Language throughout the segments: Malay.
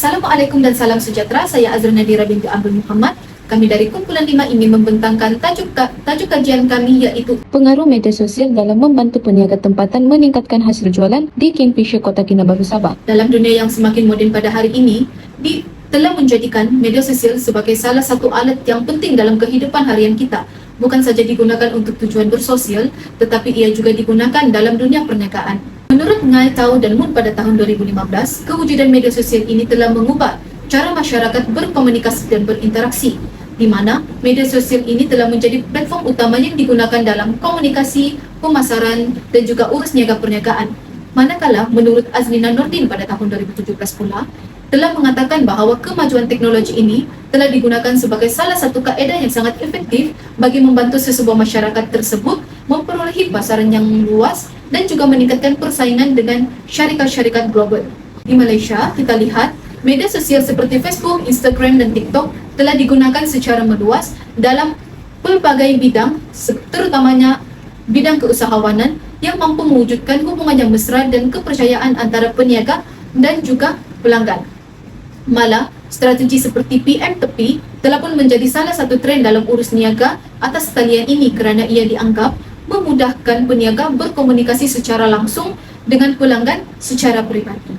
Assalamualaikum dan salam sejahtera. Saya Azra Nadira binti Abdul Muhammad. Kami dari Kumpulan 5 ingin membentangkan tajuk kajian kami iaitu pengaruh media sosial dalam membantu peniaga tempatan meningkatkan hasil jualan di Kingfisher Kota Kinabalu, Sabah. Dalam dunia yang semakin moden pada hari ini, telah menjadikan media sosial sebagai salah satu alat yang penting dalam kehidupan harian kita. Bukan saja digunakan untuk tujuan bersosial, tetapi ia juga digunakan dalam dunia perniagaan. Menurut Ngai Tao dan Moon pada tahun 2015, kewujudan media sosial ini telah mengubah cara masyarakat berkomunikasi dan berinteraksi, di mana media sosial ini telah menjadi platform utama yang digunakan dalam komunikasi, pemasaran, dan juga urus niaga perniagaan. Manakala, menurut Azlina Nordin pada tahun 2017 pula, telah mengatakan bahawa kemajuan teknologi ini telah digunakan sebagai salah satu kaedah yang sangat efektif bagi membantu sesebuah masyarakat tersebut memperolehi pasaran yang luas dan juga meningkatkan persaingan dengan syarikat-syarikat global. Di Malaysia, kita lihat media sosial seperti Facebook, Instagram, dan TikTok telah digunakan secara meluas dalam pelbagai bidang, terutamanya bidang keusahawanan yang mampu mewujudkan hubungan yang mesra dan kepercayaan antara peniaga dan juga pelanggan. Malah, strategi seperti PM Tepi telah pun menjadi salah satu trend dalam urus niaga atas talian ini kerana ia dianggap memudahkan peniaga berkomunikasi secara langsung dengan pelanggan secara peribadi.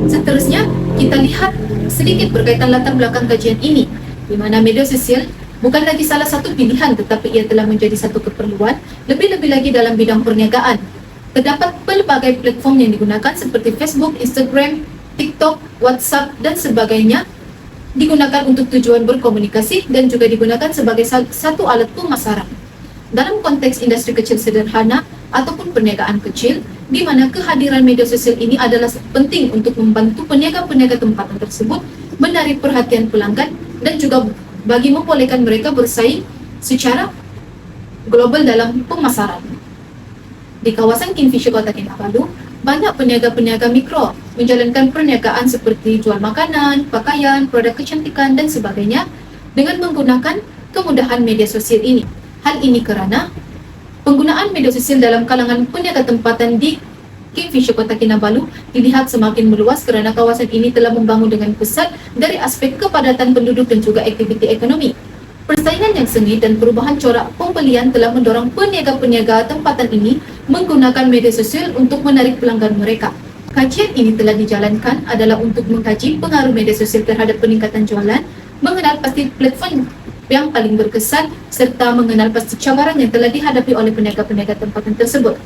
Seterusnya, kita lihat sedikit berkaitan latar belakang kajian ini, di mana media sosial bukan lagi salah satu pilihan tetapi ia telah menjadi satu keperluan, lebih-lebih lagi dalam bidang perniagaan. Terdapat pelbagai platform yang digunakan seperti Facebook, Instagram, TikTok, WhatsApp, dan sebagainya digunakan untuk tujuan berkomunikasi dan juga digunakan sebagai satu alat pemasaran. Dalam konteks industri kecil sederhana ataupun perniagaan kecil, di mana kehadiran media sosial ini adalah penting untuk membantu peniaga-peniaga tempatan tersebut menarik perhatian pelanggan dan juga bagi membolehkan mereka bersaing secara global dalam pemasaran. Di kawasan Kingfisher Kota Kinabalu, banyak peniaga-peniaga mikro menjalankan perniagaan seperti jual makanan, pakaian, produk kecantikan dan sebagainya dengan menggunakan kemudahan media sosial ini. Hal ini kerana penggunaan media sosial dalam kalangan peniaga tempatan di Kingfisher Kota Kinabalu dilihat semakin meluas kerana kawasan ini telah membangun dengan pesat dari aspek kepadatan penduduk dan juga aktiviti ekonomi. Persaingan yang sengit dan perubahan corak pembelian telah mendorong peniaga-peniaga tempatan ini menggunakan media sosial untuk menarik pelanggan mereka. Kajian ini telah dijalankan adalah untuk mengkaji pengaruh media sosial terhadap peningkatan jualan, mengenal pasti platform yang paling berkesan serta mengenal pasti cabaran yang telah dihadapi oleh peniaga-peniaga tempatan tersebut.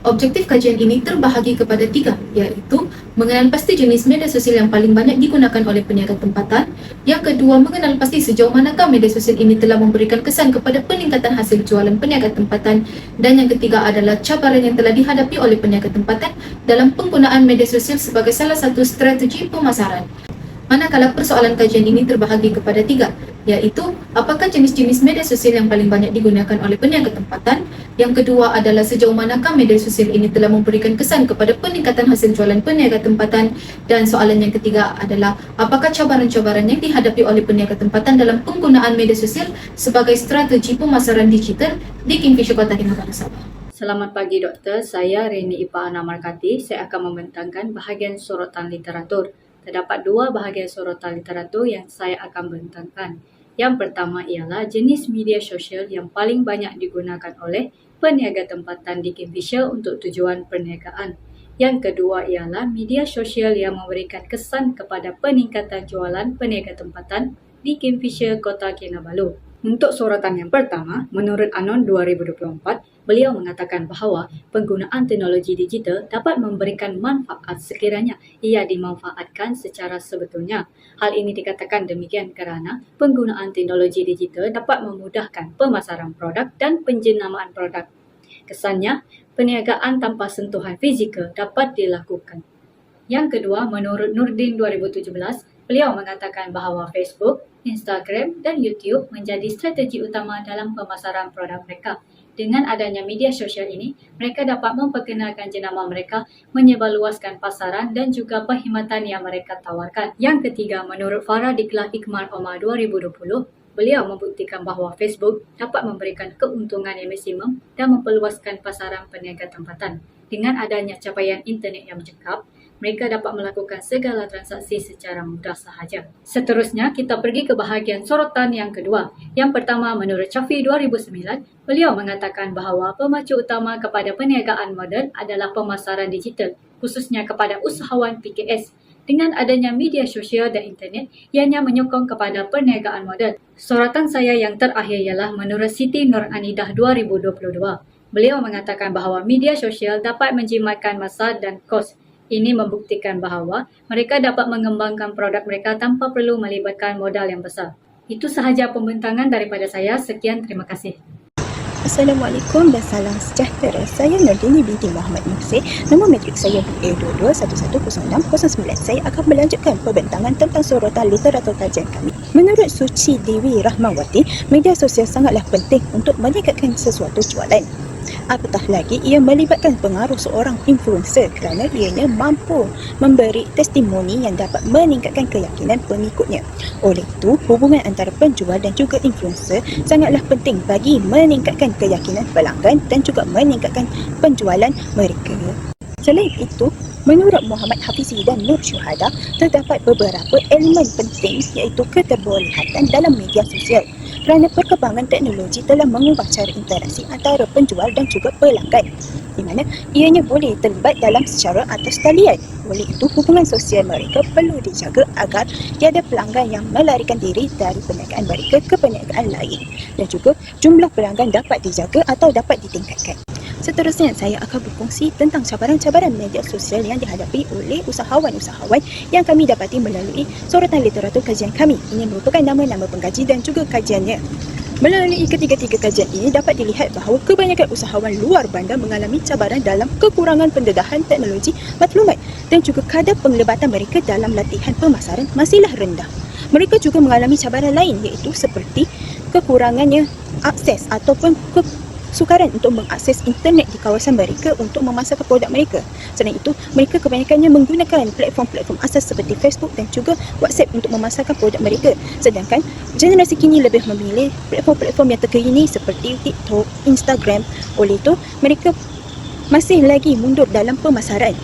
Objektif kajian ini terbahagi kepada 3, iaitu mengenal pasti jenis media sosial yang paling banyak digunakan oleh peniaga tempatan. Yang kedua, mengenal pasti sejauh manakah media sosial ini telah memberikan kesan kepada peningkatan hasil jualan peniaga tempatan. Dan yang ketiga adalah cabaran yang telah dihadapi oleh peniaga tempatan dalam penggunaan media sosial sebagai salah satu strategi pemasaran. Manakala persoalan kajian ini terbahagi kepada 3, iaitu apakah jenis-jenis media sosial yang paling banyak digunakan oleh peniaga tempatan. Yang kedua adalah sejauh manakah media sosial ini telah memberikan kesan kepada peningkatan hasil jualan peniaga tempatan. Dan soalan yang ketiga adalah apakah cabaran-cabaran yang dihadapi oleh peniaga tempatan dalam penggunaan media sosial sebagai strategi pemasaran digital di Kingfisher Kota Kinabalu, Sabah. Selamat pagi Doktor, saya Reni Ipa Ana Markati. Saya akan membentangkan bahagian sorotan literatur. Terdapat 2 bahagian sorotan literatur yang saya akan bentangkan. Yang pertama ialah jenis media sosial yang paling banyak digunakan oleh peniaga tempatan di Kingfisher untuk tujuan perniagaan. Yang kedua ialah media sosial yang memberikan kesan kepada peningkatan jualan peniaga tempatan di Kingfisher Kota Kinabalu. Untuk sorotan yang pertama, menurut Anon 2024, beliau mengatakan bahawa penggunaan teknologi digital dapat memberikan manfaat sekiranya ia dimanfaatkan secara sebetulnya. Hal ini dikatakan demikian kerana penggunaan teknologi digital dapat memudahkan pemasaran produk dan penjenamaan produk. Kesannya, perniagaan tanpa sentuhan fizikal dapat dilakukan. Yang kedua, menurut Nurdin 2017, beliau mengatakan bahawa Facebook, Instagram dan YouTube menjadi strategi utama dalam pemasaran produk mereka. Dengan adanya media sosial ini, mereka dapat memperkenalkan jenama mereka, menyebarluaskan pasaran dan juga perkhidmatan yang mereka tawarkan. Yang ketiga, menurut Farah Diklah Ikmal Omar 2020, beliau membuktikan bahawa Facebook dapat memberikan keuntungan yang maksimum dan memperluaskan pasaran peniaga tempatan. Dengan adanya capaian internet yang bercekap, Mereka dapat melakukan segala transaksi secara mudah sahaja. Seterusnya, kita pergi ke bahagian sorotan yang kedua. Yang pertama, menurut Chafi 2009, beliau mengatakan bahawa pemacu utama kepada perniagaan moden adalah pemasaran digital, khususnya kepada usahawan PKS. Dengan adanya media sosial dan internet, ianya menyokong kepada perniagaan moden. Sorotan saya yang terakhir ialah menurut Siti Nur Anidah 2022. Beliau mengatakan bahawa media sosial dapat menjimatkan masa dan kos. Ini membuktikan bahawa mereka dapat mengembangkan produk mereka tanpa perlu melibatkan modal yang besar. Itu sahaja pembentangan daripada saya. Sekian, terima kasih. Assalamualaikum dan salam sejahtera. Saya Nurdini binti Muhammad Muksir. Nombor matrik saya BA22110609. Saya akan melanjutkan pembentangan tentang sorotan literatur kajian kami. Menurut Suci Dewi Rahmawati, media sosial sangatlah penting untuk meningkatkan sesuatu jualan. Apatah lagi ia melibatkan pengaruh seorang influencer kerana ianya mampu memberi testimoni yang dapat meningkatkan keyakinan pengikutnya. Oleh itu, hubungan antara penjual dan juga influencer sangatlah penting bagi meningkatkan keyakinan pelanggan dan juga meningkatkan penjualan mereka. Selain itu, menurut Muhammad Hafizi dan Nur Syuhada, terdapat beberapa elemen penting iaitu keterbolehatan dalam media sosial. Kerana perkembangan teknologi telah mengubah cara interaksi antara penjual dan juga pelanggan, di mana ianya boleh terlibat dalam secara atas talian. Oleh itu, hubungan sosial mereka perlu dijaga agar tiada pelanggan yang melarikan diri dari perniagaan mereka ke perniagaan lain, dan juga jumlah pelanggan dapat dijaga atau dapat ditingkatkan. Seterusnya, saya akan berkongsi tentang cabaran-cabaran media sosial yang dihadapi oleh usahawan-usahawan yang kami dapati melalui sorotan literatur kajian kami. Ini merupakan nama-nama pengkaji dan juga kajiannya. Melalui ketiga-tiga kajian ini dapat dilihat bahawa kebanyakan usahawan luar bandar mengalami cabaran dalam kekurangan pendedahan teknologi maklumat dan juga kadar penglibatan mereka dalam latihan pemasaran masihlah rendah. Mereka juga mengalami cabaran lain iaitu seperti kekurangannya akses ataupun sukaran untuk mengakses internet di kawasan mereka untuk memasarkan produk mereka. Selain itu, mereka kebanyakannya menggunakan platform-platform asas seperti Facebook dan juga WhatsApp untuk memasarkan produk mereka. Sedangkan generasi kini lebih memilih platform-platform yang terkini seperti TikTok, Instagram. Oleh itu, mereka masih lagi mundur dalam pemasaran.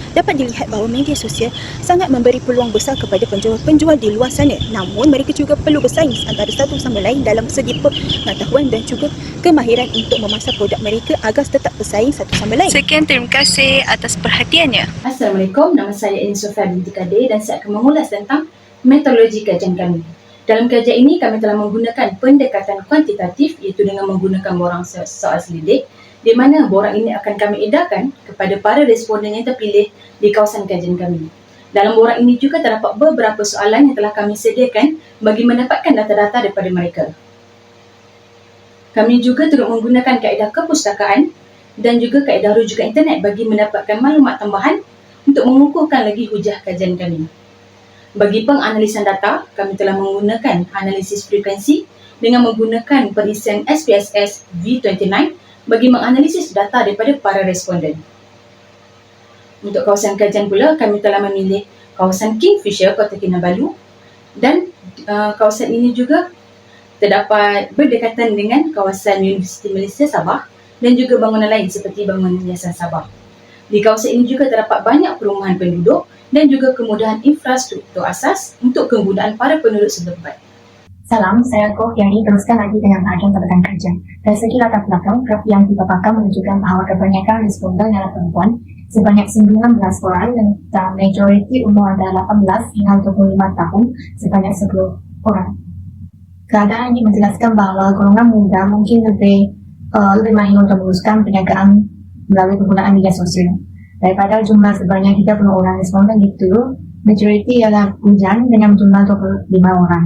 Dapat dilihat bahawa media sosial sangat memberi peluang besar kepada penjual-penjual di luar sana. Namun, mereka juga perlu bersaing antara satu sama lain dalam segi pengetahuan dan juga kemahiran untuk memasar produk mereka agar tetap bersaing satu sama lain. Sekian, terima kasih atas perhatiannya. Assalamualaikum, nama saya Ini Sofia binti Kadir dan saya akan mengulas tentang metodologi kajian kami. Dalam kajian ini, kami telah menggunakan pendekatan kuantitatif iaitu dengan menggunakan borang soal selidik di mana borang ini akan kami edarkan kepada para responden yang terpilih di kawasan kajian kami. Dalam borang ini juga terdapat beberapa soalan yang telah kami sediakan bagi mendapatkan data-data daripada mereka. Kami juga turut menggunakan kaedah kepustakaan dan juga kaedah rujukan internet bagi mendapatkan maklumat tambahan untuk mengukuhkan lagi hujah kajian kami. Bagi penganalisan data, kami telah menggunakan analisis frekuensi dengan menggunakan perisian SPSS V29 bagi menganalisis data daripada para responden. Untuk kawasan kajian pula, kami telah memilih kawasan Kingfisher, Kota Kinabalu dan kawasan ini juga terdapat berdekatan dengan kawasan Universiti Malaysia Sabah dan juga bangunan lain seperti bangunan Yayasan Sabah. Di kawasan ini juga terdapat banyak perumahan penduduk dan juga kemudahan infrastruktur asas untuk kegunaan para penduduk setempat. Salam, saya Koh Yani. Teruskan lagi dengan bahagian tentang kajian. Dari segi latar belakang, graf yang dipaparkan menunjukkan bahawa kebanyakan responden adalah perempuan, sebanyak 19 orang, dan majoriti umur adalah 18 hingga 25 tahun, sebanyak 10 orang. Keadaan ini menjelaskan bahawa golongan muda mungkin lebih mahir untuk menguruskan perniagaan melalui penggunaan media sosial. Daripada jumlah sebanyak 30 orang responden itu, majoriti ialah bujang dengan jumlah 25 orang.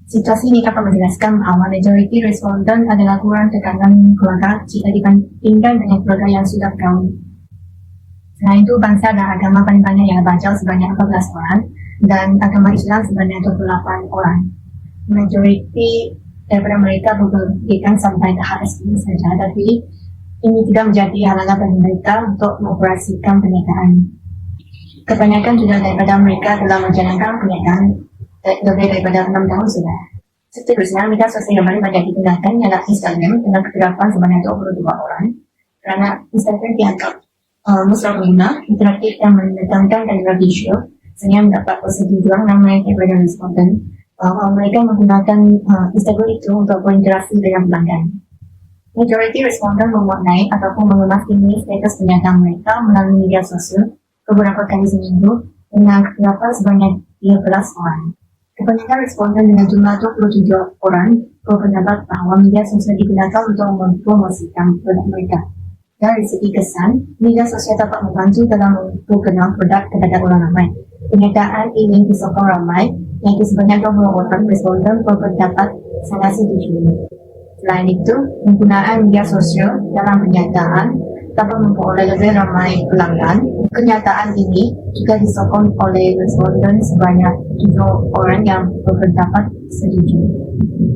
Situasi ini dapat menjelaskan bahawa majoriti responden adalah kurang tekanan keluarga jika dibandingkan dengan keluarga yang sudah berkahwin. Selain itu, bangsa dan agama paling banyak ialah Bajau sebanyak 14 orang dan agama Islam sebanyak 28 orang. Majoriti daripada mereka berpendidikan sampai tahap S1 saja, tapi ini tidak menjadi halangan bagi mereka untuk mengoperasikan perniagaan. Kebanyakan juga daripada mereka telah menjalankan perniagaan lebih daripada 6 tahun sudah. Seterusnya, media sosial yang paling banyak digunakan ialah Instagram dengan kegerapan sebanyak 22 orang. Kerana Instagram dianggap mesra guna, interaktif dan mendatangkan daya visual sehingga mendapat persetujuan ramai daripada responden bahwa mereka menggunakan Instagram itu untuk berinteraksi dengan pelanggan. Majoriti responden mewarnai ataupun mengemas status pernyataan mereka melalui media sosial beberapa kali seminggu dengan terdapat sebanyak 13 orang. Kebanyakan responden dengan jumlah 27 orang berpendapat bahawa media sosial digunakan untuk mempromosikan produk mereka. Dari segi kesan, media sosial dapat membantu dalam memperkenalkan produk kepada orang ramai. Pernyataan ini disokong ramai, yaitu sebanyak 20 orang responden berpendapat sangat setuju. Selain itu, penggunaan media sosial dalam pernyataan dapat memperoleh lebih ramai pelanggan. Kenyataan ini juga disokong oleh responden sebanyak 7 orang yang berpendapat setuju.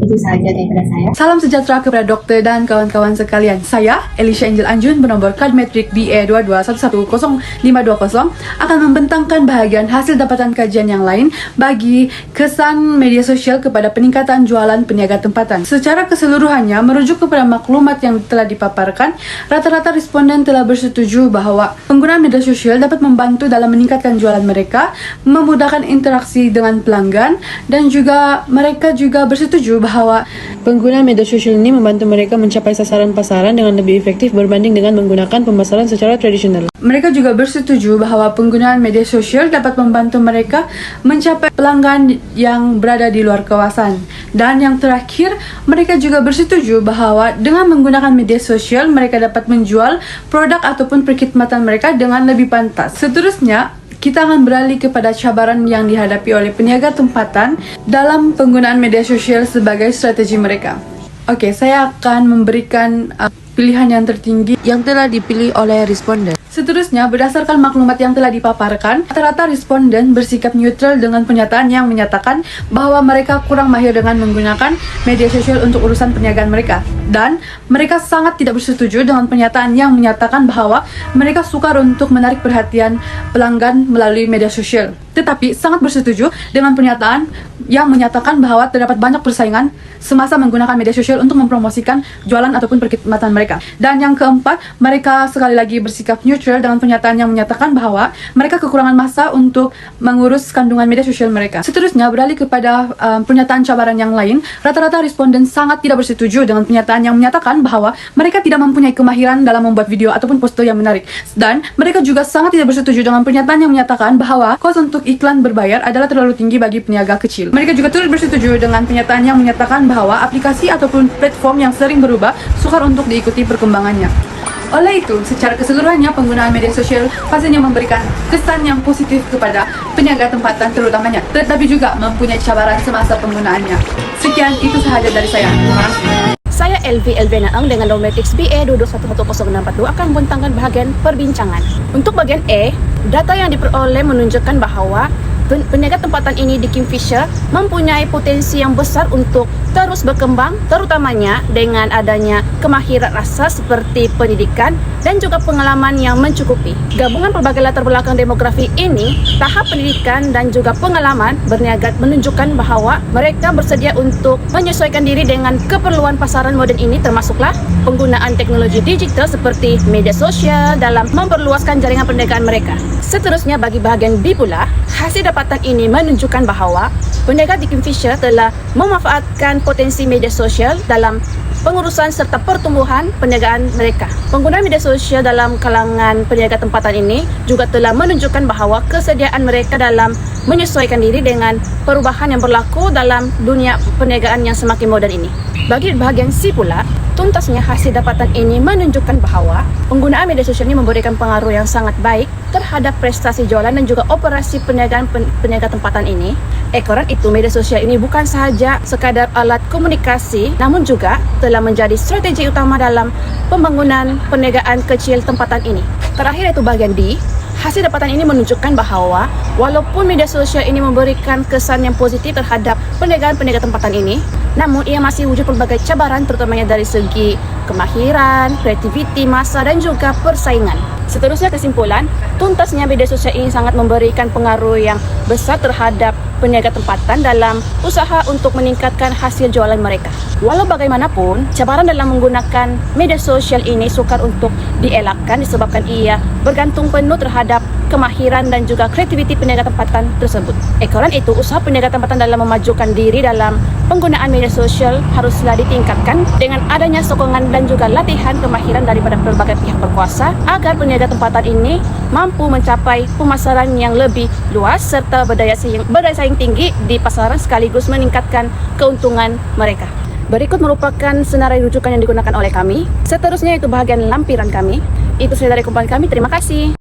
Itu sahaja daripada saya. Salam sejahtera kepada doktor dan kawan-kawan sekalian. Saya, Elisha Angel Anjun bernombor kad metrik BA22110520 akan membentangkan bahagian hasil dapatan kajian yang lain bagi kesan media sosial kepada peningkatan jualan peniaga tempatan. Secara keseluruhannya, merujuk kepada maklumat yang telah dipaparkan, rata-rata responden telah bersetuju bahawa penggunaan media sosial dapat membantu dalam meningkatkan jualan mereka, memudahkan interaksi dengan pelanggan, dan juga mereka juga bersetuju bahawa penggunaan media sosial ini membantu mereka mencapai sasaran pasaran dengan lebih efektif berbanding dengan menggunakan pemasaran secara tradisional. Mereka juga bersetuju bahawa penggunaan media sosial dapat membantu mereka mencapai pelanggan yang berada di luar kawasan. Dan yang terakhir, mereka juga bersetuju bahawa dengan menggunakan media sosial, mereka dapat menjual produk ataupun perkhidmatan mereka dengan lebih pantas. Seterusnya, kita akan beralih kepada cabaran yang dihadapi oleh peniaga tempatan dalam penggunaan media sosial sebagai strategi mereka. Okey, saya akan memberikan pilihan yang tertinggi yang telah dipilih oleh responden. Seterusnya, berdasarkan maklumat yang telah dipaparkan, rata-rata responden bersikap neutral dengan pernyataan yang menyatakan bahawa mereka kurang mahir dengan menggunakan media sosial untuk urusan perniagaan mereka. Dan mereka sangat tidak bersetuju dengan pernyataan yang menyatakan bahawa mereka sukar untuk menarik perhatian pelanggan melalui media sosial. Tetapi sangat bersetuju dengan pernyataan yang menyatakan bahawa terdapat banyak persaingan semasa menggunakan media sosial untuk mempromosikan jualan ataupun perkhidmatan mereka. Dan yang keempat, mereka sekali lagi bersikap neutral dengan pernyataan yang menyatakan bahawa mereka kekurangan masa untuk mengurus kandungan media sosial mereka. Seterusnya, beralih kepada pernyataan cabaran yang lain, rata-rata responden sangat tidak bersetuju dengan pernyataan yang menyatakan bahawa mereka tidak mempunyai kemahiran dalam membuat video ataupun poster yang menarik. Dan mereka juga sangat tidak bersetuju dengan pernyataan yang menyatakan bahawa kos untuk iklan berbayar adalah terlalu tinggi bagi peniaga kecil. Mereka juga turut bersetuju dengan pernyataan yang menyatakan bahawa aplikasi ataupun platform yang sering berubah sukar untuk diikuti perkembangannya. Oleh itu, secara keseluruhannya penggunaan media sosial pastinya memberikan kesan yang positif kepada peniaga tempatan terutamanya, tetapi juga mempunyai cabaran semasa penggunaannya. Sekian, itu sahaja dari saya. Terima kasih. Saya Elvi Elvenaang dengan nomor matriks BA22110642 akan membentangkan bahagian perbincangan. Untuk bagian E, data yang diperoleh menunjukkan bahawa peniaga tempatan ini di Kingfisher mempunyai potensi yang besar untuk terus berkembang, terutamanya dengan adanya kemahiran rasa seperti pendidikan dan juga pengalaman yang mencukupi. Gabungan pelbagai latar belakang demografi ini, tahap pendidikan dan juga pengalaman berniaga menunjukkan bahawa mereka bersedia untuk menyesuaikan diri dengan keperluan pasaran moden ini, termasuklah penggunaan teknologi digital seperti media sosial dalam memperluaskan jaringan perniagaan mereka. Seterusnya, bagi bahagian B pula, hasil dapatan ini menunjukkan bahawa peniaga di Kingfisher telah memanfaatkan potensi media sosial dalam pengurusan serta pertumbuhan perniagaan mereka. Penggunaan media sosial dalam kalangan peniaga tempatan ini juga telah menunjukkan bahawa kesediaan mereka dalam menyesuaikan diri dengan perubahan yang berlaku dalam dunia perniagaan yang semakin moden ini. Bagi bahagian C pula, tuntasnya hasil dapatan ini menunjukkan bahawa penggunaan media sosial ini memberikan pengaruh yang sangat baik terhadap prestasi jualan dan juga operasi perniagaan peniaga tempatan ini. Ekoran itu, media sosial ini bukan sahaja sekadar alat komunikasi, namun juga telah menjadi strategi utama dalam pembangunan perniagaan kecil tempatan ini. Terakhir itu bahagian D, hasil dapatan ini menunjukkan bahawa walaupun media sosial ini memberikan kesan yang positif terhadap perniagaan peniaga tempatan ini, namun ia masih wujud pelbagai cabaran terutamanya dari segi kemahiran, kreativiti, masa dan juga persaingan. Seterusnya kesimpulan, Tuntasnya media sosial ini sangat memberikan pengaruh yang besar terhadap peniaga tempatan dalam usaha untuk meningkatkan hasil jualan mereka. Walau bagaimanapun, cabaran dalam menggunakan media sosial ini sukar untuk dielakkan disebabkan ia bergantung penuh terhadap kemahiran dan juga kreativiti peniaga tempatan tersebut. Ekoran itu, usaha peniaga tempatan dalam memajukan diri dalam penggunaan media sosial haruslah ditingkatkan dengan adanya sokongan dan juga latihan kemahiran daripada berbagai pihak berkuasa agar peniaga tempatan ini mampu mencapai pemasaran yang lebih luas serta berdaya saing tinggi di pasaran sekaligus meningkatkan keuntungan mereka. Berikut merupakan senarai rujukan yang digunakan oleh kami. Seterusnya itu bahagian lampiran kami. Itu saja dari kumpulan kami. Terima kasih.